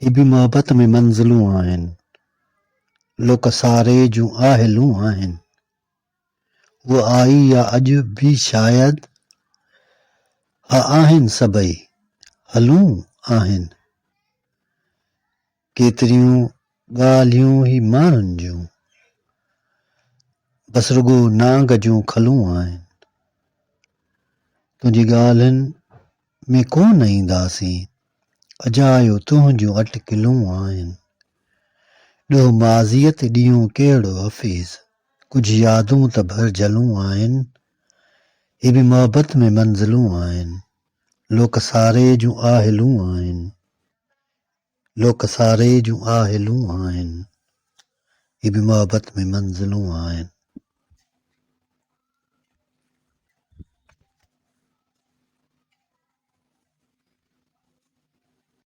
ही बि मोहबत में मंज़िलूं आहिनि, लोक सारे जूं आहिलूं आहिनि। वो आई या अॼु बि शायदि हा आहिनि सभई हलूं आहिनि। केतिरियूं ॻाल्हियूं ही माण्हुनि जूं बस रुगो नांग जूं खलूं आहिनि। तुंहिंजी ॻाल्हियुनि में कोन ईंदासीं, अजायो तुंहिंजूं अटकलूं आहिनि। ॾोह माज़ीअ ते ॾींहुं कहिड़ो हफ़ीज़, कुझु यादूं त भरिजलूं आहिनि। ही बि मोहबत में मंज़िलूं आहिनि, लोक सारे जूं आहिलूं आहिनि। लोक सारे जूं आहिलूं आहिनि, ही बि मोहबत में मंज़िलूं आहिनि।